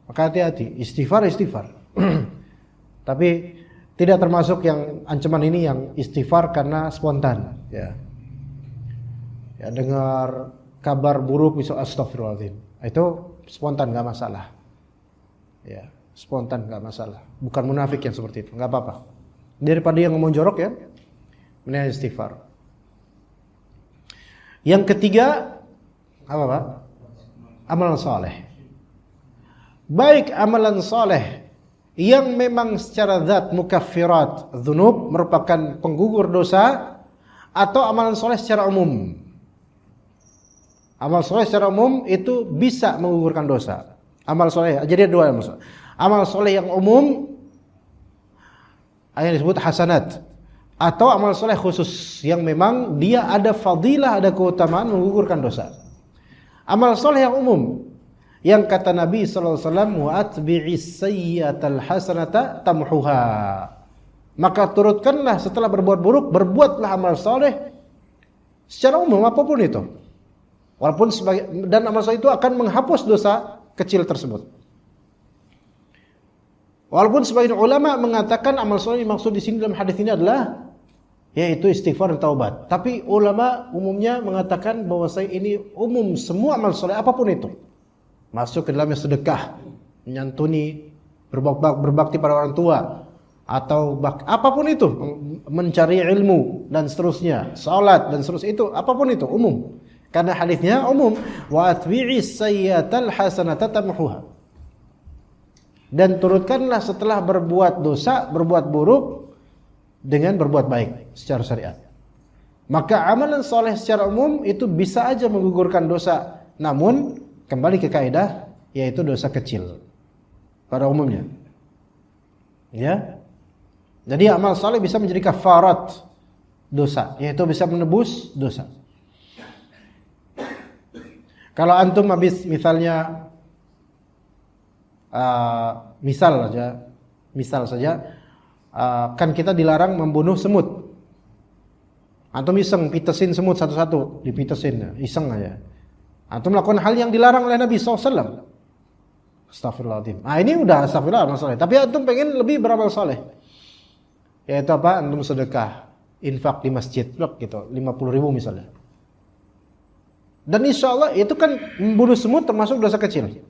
Maka hati-hati, istighfar. Tapi tidak termasuk yang ancaman ini yang istighfar karena spontan, ya. Ya, dengar kabar buruk bisa astagfirullahaladzim. Itu spontan, nggak masalah. Ya, spontan nggak masalah. Bukan munafik yang seperti itu, nggak apa-apa. Daripada yang ngomong jorok ya, mendingan istighfar. Yang ketiga apa Pak? Amalan saleh. Baik amalan saleh yang memang secara zat mukaffirat dzunub, merupakan penggugur dosa, atau amalan saleh secara umum. Amal soleh secara umum itu bisa menggugurkan dosa. Amal soleh, jadi dua amal soleh. Amal soleh yang umum, yang disebut hasanat, atau amal soleh khusus yang memang dia ada fadilah, ada keutamaan menggugurkan dosa. Amal soleh yang umum, yang kata Nabi SAW, wa atbi'is sayyi'atal hasanata tamhuha. Maka turutkanlah setelah berbuat buruk, berbuatlah amal soleh secara umum apapun itu. Walaupun dan amal soleh itu akan menghapus dosa kecil tersebut. Walaupun sebagian ulama mengatakan amal soleh yang maksud di sini dalam hadis ini adalah yaitu istighfar dan taubat. Tapi ulama umumnya mengatakan bahwa ini umum semua amal soleh apapun itu. Masuk ke dalamnya sedekah, menyantuni, berbakti pada orang tua, atau apapun itu, mencari ilmu dan seterusnya, salat dan seterusnya, itu apapun itu umum. Karena hadisnya umum, wa atbi'is sayyi'atal hasanata tamhuha. Dan turutkanlah setelah berbuat dosa, berbuat buruk dengan berbuat baik secara syariat. Maka amalan soleh secara umum itu bisa aja menggugurkan dosa, namun kembali ke kaidah yaitu dosa kecil pada umumnya. Ya. Jadi amal soleh bisa menjadi kafarat dosa, yaitu bisa menebus dosa. Kalau antum habis misalnya misal saja kan kita dilarang membunuh semut. Antum iseng pitesin semut satu-satu, dipitesin, iseng aja. Antum melakukan hal yang dilarang oleh Nabi SAW. Astagfirullahaladzim. Ini udah astagfirullah amal soleh. Tapi antum pengen lebih beramal soleh. Yaitu apa? Antum sedekah, infak di masjid, gitu, 50.000 misalnya. Dan insya Allah itu kan membunuh semut termasuk dosa kecil.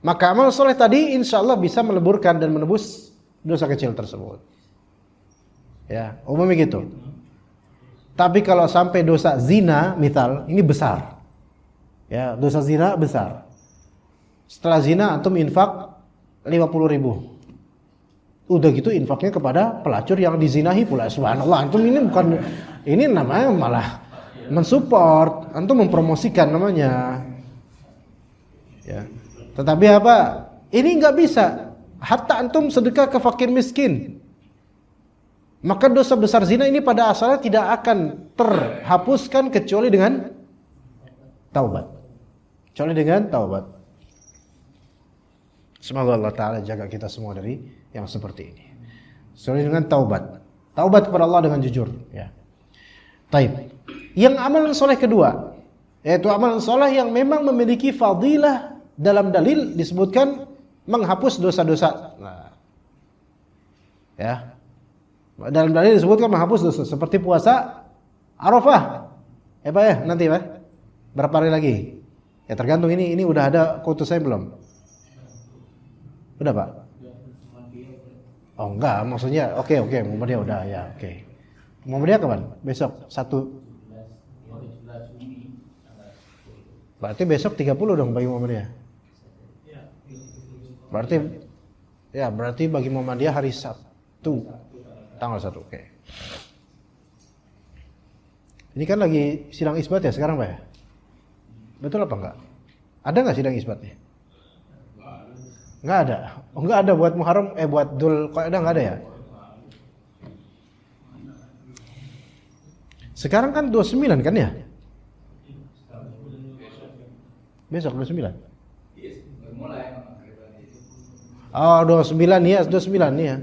Maka amal soleh tadi insya Allah bisa meleburkan dan menebus dosa kecil tersebut. Ya, umumnya gitu. Tapi kalau sampai dosa zina, misal, ini besar. Ya, dosa zina besar. Setelah zina antum infak 50.000. Udah gitu infaknya kepada pelacur yang dizinahi pula. Subhanallah, antum ini namanya malah mensupport, antum mempromosikan namanya. Ya. Tetapi apa? Ini nggak bisa. Hatta antum sedekah ke fakir miskin, maka dosa besar zina ini pada asalnya tidak akan terhapuskan kecuali dengan taubat. Kecuali dengan taubat. Semoga Allah Ta'ala jaga kita semua dari yang seperti ini. Kecuali dengan taubat. Taubat kepada Allah dengan jujur. Ya. Taib. Yang amalan soleh kedua, yaitu amalan soleh yang memang memiliki fadilah, dalam dalil disebutkan menghapus dosa-dosa. Nah, ya. Dalam dalil disebutkan menghapus dosa, seperti puasa Arafah. Pak ya, nanti Pak. Berapa hari lagi? Ya tergantung ini udah ada kuota saya belum? Udah Pak? Oh enggak, maksudnya oke, Muhammadiyah udah ya, oke. Muhammadiyah kapan? Besok 1. Berarti besok 30 dong bagi Muhammadiyah. Berarti bagi Muhammadiyah hari Sabtu tanggal 1. Oke. Ini kan lagi sidang isbat ya sekarang Pak ya? Betul apa enggak? Ada nggak sidang isbatnya? Nggak ada. Oh, nggak ada buat Muharram, buat Dzul Qa'dah nggak ada ya? Sekarang kan 29 kan ya? Besok 29. Oh, 29 ya, 29 nih ya.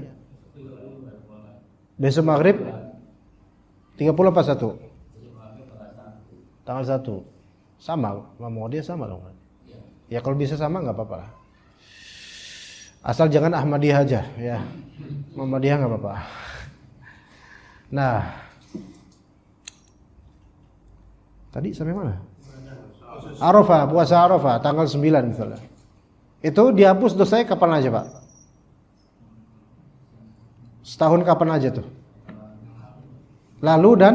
Besok maghrib 30 apa 1? Tanggal 1. Sama, mau dia sama dong. Ya kalau bisa sama nggak apa-apa lah. Asal jangan Ahmadiyah aja ya. Muhammadiyah nggak apa-apa. Nah, tadi sampai mana? Arafah, puasa Arafah tanggal 9 misalnya. Itu dihapus dosanya kapan aja, Pak? Setahun kapan aja tuh? Lalu dan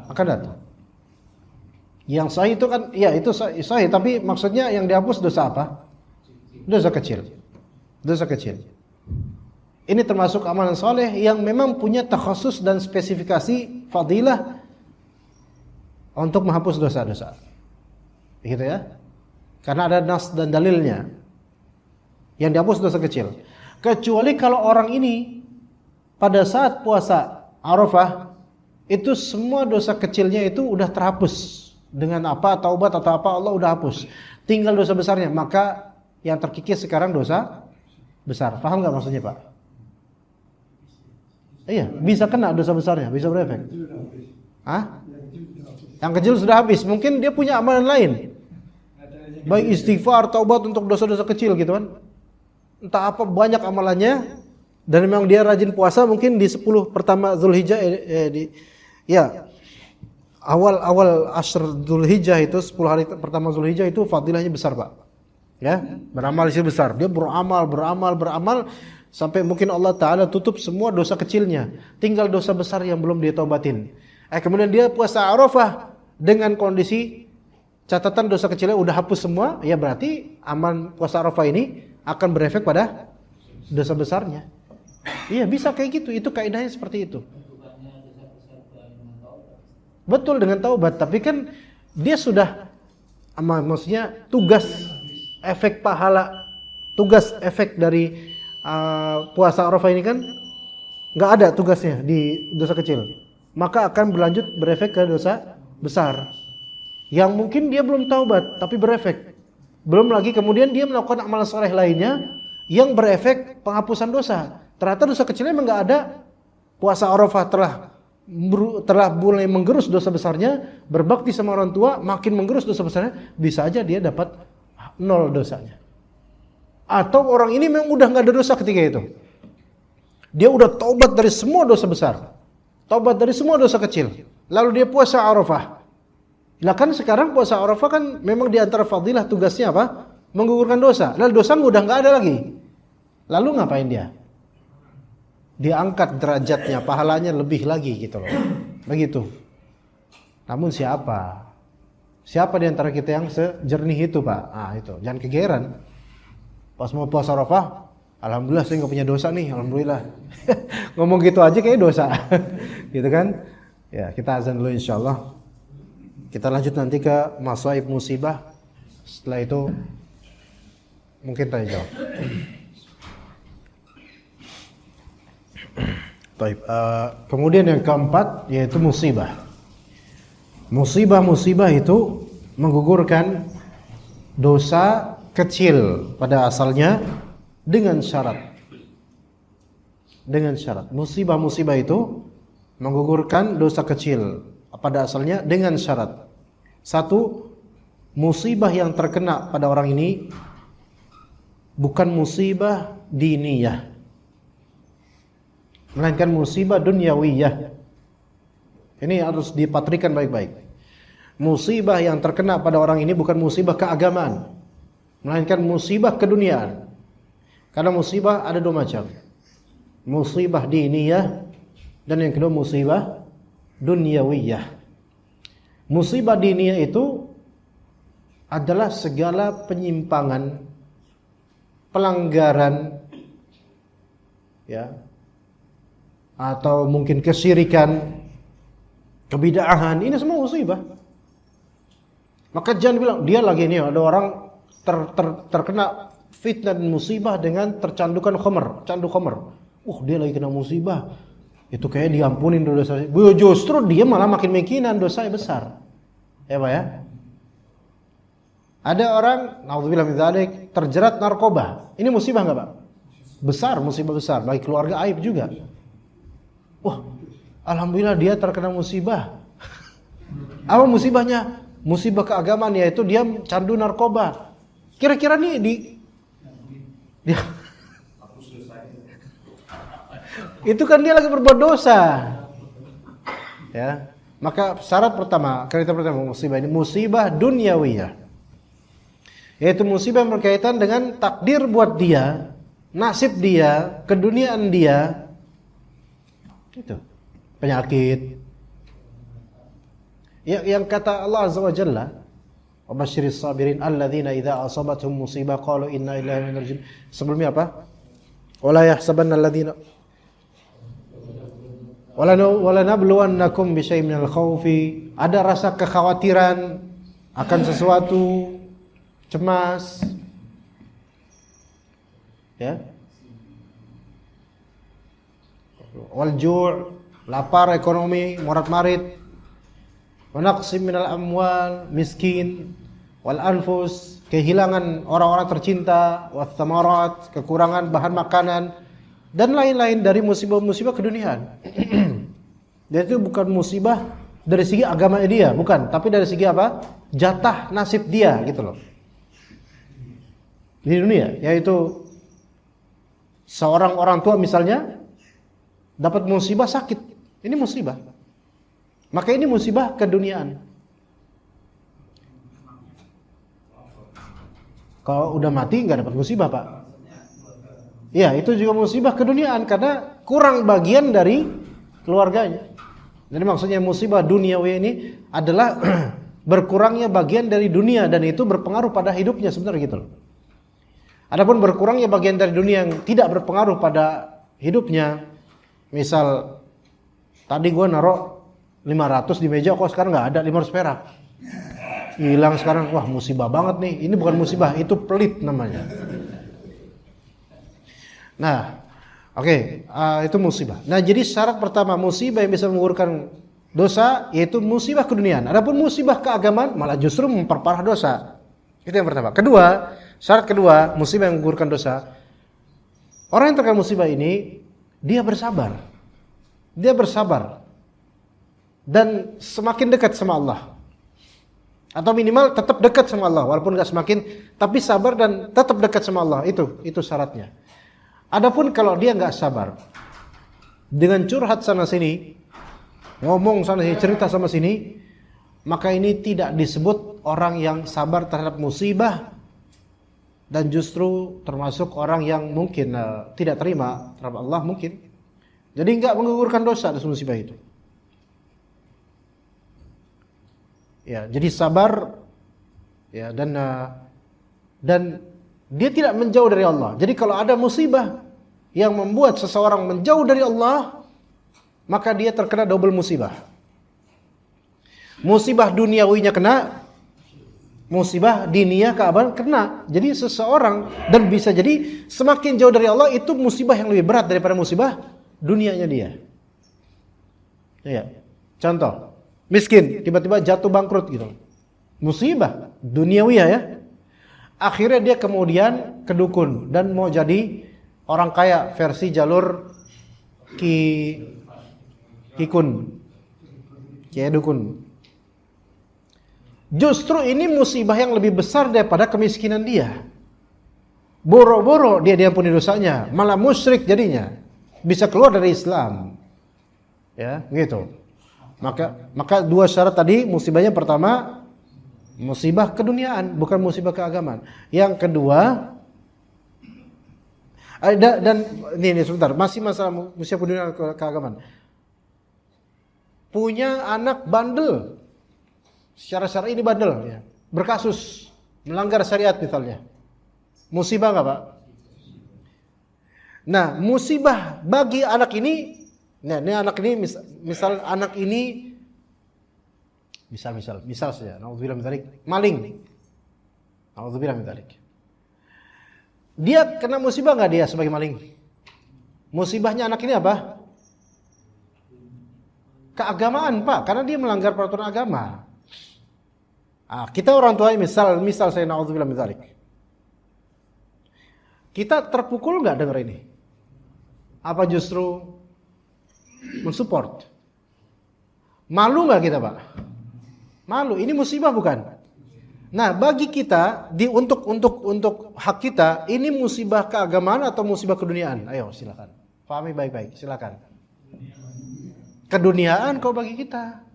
akan datang. Yang sahih itu kan, ya itu sahih, tapi maksudnya yang dihapus dosa apa? Dosa kecil. Dosa kecil. Ini termasuk amalan soleh yang memang punya takhasus dan spesifikasi fadilah untuk menghapus dosa-dosa. Begitu ya? Karena ada nas dan dalilnya. Yang dihapus dosa kecil. Kecuali kalau orang ini pada saat puasa Arafah itu semua dosa kecilnya itu udah terhapus. Dengan apa, taubat atau apa, Allah udah hapus. Tinggal dosa besarnya, maka yang terkikis sekarang dosa besar. Paham nggak maksudnya, Pak? Iya, bisa kena dosa besarnya, bisa berefek. Hah? Yang kecil sudah habis, mungkin dia punya amalan lain. Baik istighfar, taubat untuk dosa-dosa kecil gitu kan. Entah apa banyak amalannya, dan memang dia rajin puasa mungkin di 10 pertama Zulhijjah awal Ashr Dzulhijjah itu 10 hari pertama Dzulhijjah itu fadilahnya besar, Pak. Ya, beramal sih besar. Dia beramal sampai mungkin Allah Taala tutup semua dosa kecilnya. Tinggal dosa besar yang belum dia taubatin. Kemudian dia puasa Arafah dengan kondisi catatan dosa kecilnya udah hapus semua, ya berarti aman puasa Arafah ini akan berefek pada dosa besarnya. Iya, bisa kayak gitu. Itu kaidahnya seperti itu. Betul, dengan taubat, tapi kan dia sudah maksudnya tugas efek pahala, tugas efek dari puasa Arafah ini kan nggak ada tugasnya di dosa kecil, maka akan berlanjut berefek ke dosa besar yang mungkin dia belum taubat tapi berefek. Belum lagi kemudian dia melakukan amalan soleh lainnya yang berefek penghapusan dosa. Ternyata dosa kecilnya memang nggak ada. Puasa Arafah telah mulai menggerus dosa besarnya, berbakti sama orang tua makin menggerus dosa besarnya, bisa aja dia dapat 0 dosanya. Atau orang ini memang udah nggak ada dosa ketika itu, dia udah taubat dari semua dosa besar, taubat dari semua dosa kecil, lalu dia puasa Arafah. Lah kan sekarang puasa Arafah kan memang di antara fadilah tugasnya apa? Menggugurkan dosa. Lalu dosa udah nggak ada lagi. Lalu ngapain dia? Dia angkat derajatnya, pahalanya lebih lagi gitu loh. Begitu. Namun siapa? Siapa di antara kita yang sejernih itu, Pak? Itu. Jangan kegeeran. Pas mau puasa Arafah, alhamdulillah saya nggak punya dosa nih, alhamdulillah. Ngomong gitu aja kayak dosa. Gitu kan? Ya, kita azan dulu insyaallah. Kita lanjut nanti ke masaib musibah. Setelah itu mungkin tanya jawab. Baik, kemudian yang keempat yaitu musibah. Musibah itu menggugurkan dosa kecil pada asalnya dengan syarat. Dengan syarat. Musibah itu menggugurkan dosa kecil pada asalnya dengan syarat. Satu, musibah yang terkena pada orang ini bukan musibah diniyah, melainkan musibah dunyawiyah. Ini harus dipatrikan baik-baik. Musibah yang terkena pada orang ini bukan musibah keagamaan, melainkan musibah keduniaan. Karena musibah ada 2 macam. Musibah diniyah dan yang kedua musibah dunyawiyah. Musibah diniyah itu adalah segala penyimpangan, pelanggaran, ya, atau mungkin kesyirikan, kebid'ahan, ini semua musibah. Maka jangan bilang dia lagi ini ada orang terkena fitnah dan musibah dengan tercandukan candu khamr. Dia lagi kena musibah. Itu kayak diampunin dosa. Justru dia malah makin mikinan dosanya besar. Ya Pak ya? Ada orang, naudzubillah min dzalik, terjerat narkoba. Ini musibah enggak Pak? Besar, musibah besar. Bagi keluarga aib juga. Alhamdulillah dia terkena musibah. Apa musibahnya? Musibah keagamaan, yaitu dia candu narkoba. Kira-kira nih dia itu kan dia lagi berbuat dosa. Ya. Maka syarat pertama, kriteria pertama musibah ini musibah dunyawiyah. Yaitu musibah yang berkaitan dengan takdir buat dia, nasib dia, keduniaan dia. Itu. Penyakit. Yang kata Allah Azza wa Jalla, wa basyiris sabirin alladzina idza asabatuhum musibah qalu inna lillahi wa inna ilaihi raji'un. Sebelumnya apa? Wala yahsabanna alladzina wala nabluwannakum bisyai'in minal khaufi. Ada rasa kekhawatiran akan sesuatu, cemas. Ya. Wal ju', lapar ekonomi, morat-marit. Wa naqsim minal amwal, miskin, wal anfus, kehilangan orang-orang tercinta, wath thamarat, kekurangan bahan makanan, dan lain-lain dari musibah-musibah keduniaan. Dan itu bukan musibah dari segi agama dia, bukan, tapi dari segi apa? Jatah nasib dia gitu loh. Di dunia, yaitu seorang orang tua misalnya dapat musibah sakit. Ini musibah. Maka ini musibah keduniaan. Kalau udah mati nggak dapat musibah Pak. Ya itu juga musibah keduniaan karena kurang bagian dari keluarganya. Jadi maksudnya musibah duniawi ini adalah berkurangnya bagian dari dunia dan itu berpengaruh pada hidupnya sebenarnya gitu loh. Adapun berkurangnya bagian dari dunia yang tidak berpengaruh pada hidupnya, misal tadi gue naruh 500 di meja, kok sekarang nggak ada 500 perak. Hilang sekarang, wah musibah banget nih. Ini bukan musibah, itu pelit namanya. Nah, oke, itu musibah. Nah, jadi syarat pertama musibah yang bisa menggugurkan dosa yaitu musibah keduniaan. Adapun musibah keagamaan malah justru memperparah dosa. Itu yang pertama. Kedua, syarat kedua musibah yang menggugurkan dosa. Orang yang terkena musibah ini dia bersabar. Dia bersabar. Dan semakin dekat sama Allah. Atau minimal tetap dekat sama Allah, walaupun enggak semakin, tapi sabar dan tetap dekat sama Allah. Itu syaratnya. Adapun kalau dia enggak sabar, dengan curhat sana sini, ngomong sana sini, cerita sama sini, maka ini tidak disebut orang yang sabar terhadap musibah dan justru termasuk orang yang mungkin tidak terima terhadap Allah mungkin. Jadi enggak menggugurkan dosa atas musibah itu. Ya, jadi sabar ya dan dia tidak menjauh dari Allah. Jadi kalau ada musibah yang membuat seseorang menjauh dari Allah, maka dia terkena double musibah. Musibah duniawinya kena, musibah diniyah keabadian kena. Jadi seseorang dan bisa jadi semakin jauh dari Allah itu musibah yang lebih berat daripada musibah dunianya dia. Ya. Contoh, miskin, tiba-tiba jatuh bangkrut gitu. Musibah duniawiyah ya. Akhirnya dia kemudian ke dukun dan mau jadi orang kaya versi jalur kikun. Kiai dukun. Justru ini musibah yang lebih besar daripada kemiskinan dia. Boro-boro dia diampuni dosanya, malah musyrik jadinya. Bisa keluar dari Islam. Ya, gitu. Maka dua syarat tadi, musibahnya pertama musibah keduniaan, bukan musibah keagamaan. Yang kedua dan ini sebentar, masih masalah musibah keduniaan keagamaan. Punya anak bandel, secara syar'i ini bandel ya, berkasus melanggar syariat misalnya. Musibah enggak, Pak? Nah, musibah bagi anak ini. Nah, ini anak ini misal anak ini misal saja, naudzubillah min dzalik, maling. Nauzubillah min dzalik. Dia kena musibah nggak dia sebagai maling? Musibahnya anak ini apa? Keagamaan, Pak, karena dia melanggar peraturan agama. Kita orang tua, misal saya nauzubillah min dzalik. Kita terpukul nggak dengar ini? Apa justru mensupport? Malu nggak kita, Pak? Malu. Ini musibah bukan? Nah, bagi kita untuk hak kita, ini musibah keagamaan atau musibah keduniaan? Ayo, silakan. Pahami baik-baik, silakan. Keduniaan kau bagi kita.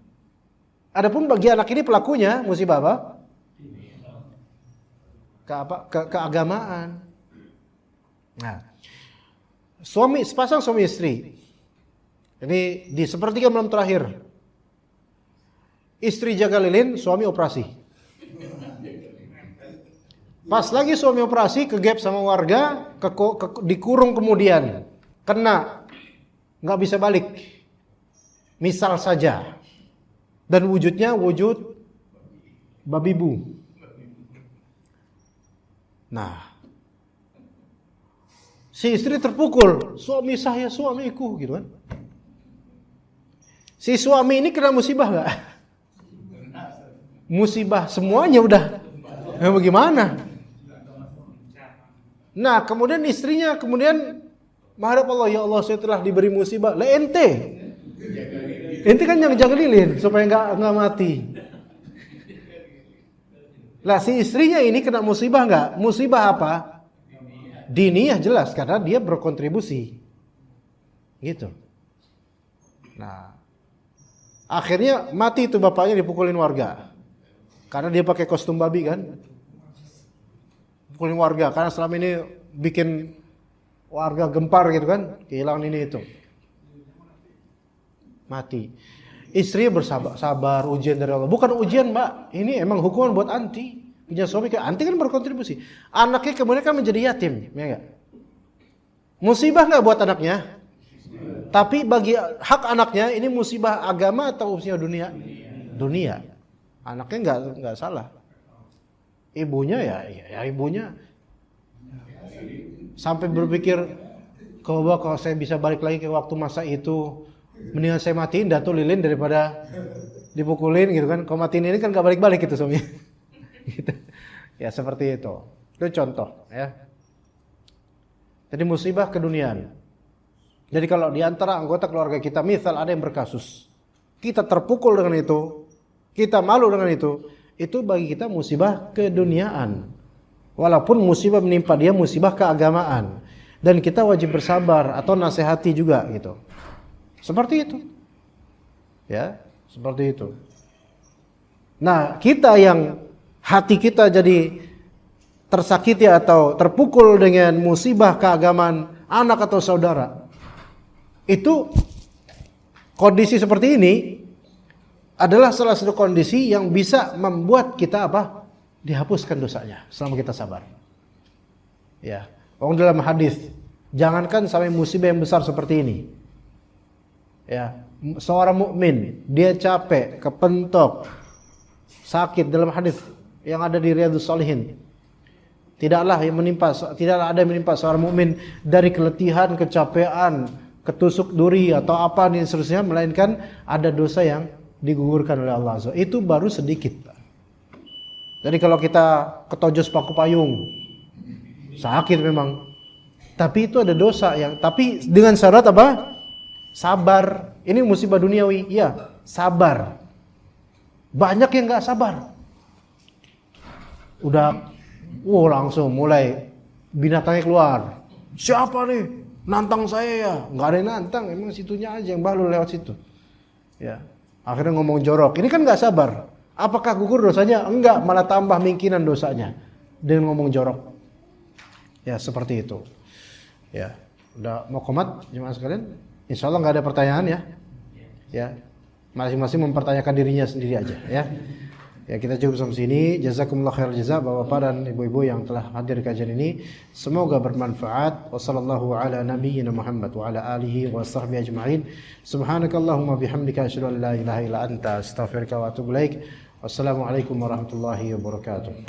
Adapun bagi anak ini pelakunya musibah apa? Keagamaan. Nah, sepasang suami istri. Ini di sepertiga malam terakhir. Istri jaga lilin, suami operasi. Pas lagi suami operasi, kegap sama warga, dikurung kemudian. Kena, nggak bisa balik. Misal saja. Dan wujudnya wujud babi bu. Nah, si istri terpukul, suami saya, suamiku, gitu kan. Si suami ini kena musibah nggak? Musibah semuanya udah. Bagaimana? Nah, kemudian istrinya menghadap Allah, ya Allah, saya telah diberi musibah. Lah ente kan yang jaga lilin supaya nggak mati. Lah si istrinya ini kena musibah nggak? Musibah apa? Diniyah jelas karena dia berkontribusi. Gitu. Nah, akhirnya mati itu bapaknya dipukulin warga. Karena dia pakai kostum babi kan. Pukulin warga karena selama ini bikin warga gempar gitu kan, kehilangan ini itu. Mati. Istri bersabar, ujian dari Allah. Bukan ujian, Mbak. Ini emang hukuman buat anti. Punya suami kayak anti kan berkontribusi. Anaknya kemudian kan menjadi yatim, ya enggak? Musibah enggak buat anaknya? Tapi bagi hak anaknya ini musibah agama atau musibah dunia? Dunia. Anaknya enggak salah. Ibunya ya ibunya sampai berpikir kalau saya bisa balik lagi ke waktu masa itu, mendingan saya matiin Datuk lilin daripada dipukulin gitu kan. Kalau matiin ini kan gak balik-balik gitu suaminya. Gitu. Ya seperti itu. Itu contoh ya. Jadi musibah keduniaan. Jadi kalau di antara anggota keluarga kita misal ada yang berkasus, kita terpukul dengan itu, kita malu dengan itu bagi kita musibah keduniaan. Walaupun musibah menimpa dia musibah keagamaan. Dan kita wajib bersabar atau nasihati juga gitu. Seperti itu. Ya, seperti itu. Nah, kita yang hati kita jadi tersakiti atau terpukul dengan musibah keagamaan anak atau saudara. Itu kondisi seperti ini adalah salah satu kondisi yang bisa membuat kita apa? Dihapuskan dosanya selama kita sabar. Ya, orang dalam hadis, jangankan sampai musibah yang besar seperti ini. Ya, seorang mukmin dia capek, kepentok, sakit dalam hadis yang ada di Riyadhus Shalihin. Tidaklah ada yang menimpa seorang mukmin dari keletihan, kecapean, ketusuk duri atau apa dan seterusnya, melainkan ada dosa yang digugurkan oleh Allah Azza. Itu baru sedikit. Jadi kalau kita ketojos paku payung, sakit memang. Tapi itu ada dosa tapi dengan syarat apa? Sabar. Ini musibah duniawi, ya, sabar. Banyak yang enggak sabar. Udah langsung mulai binatangnya keluar. Siapa nih? Nantang saya ya. Enggak ada yang nantang, emang situnya aja yang baru lewat situ. Ya. Akhirnya ngomong jorok. Ini kan enggak sabar. Apakah gugur dosanya? Enggak, malah tambah mungkinan dosanya dengan ngomong jorok. Ya, seperti itu. Ya, udah mau komat jemaah sekalian? Insyaallah enggak ada pertanyaan ya. Ya. Masing-masing mempertanyakan dirinya sendiri aja ya. Ya, kita cukup sampai sini. Jazakumullah khairal jazaa Bapak-bapak dan ibu-ibu yang telah hadir kajian ini. Semoga bermanfaat. Wassallallahu ala nabiyyina Muhammad wa ala alihi wa sahbihi ajma'in. Subhanakallahumma bihamdika asyhadu an la ilaha illa anta astaghfiruka wa atubu ilaik. Wassalamualaikum warahmatullahi wabarakatuh.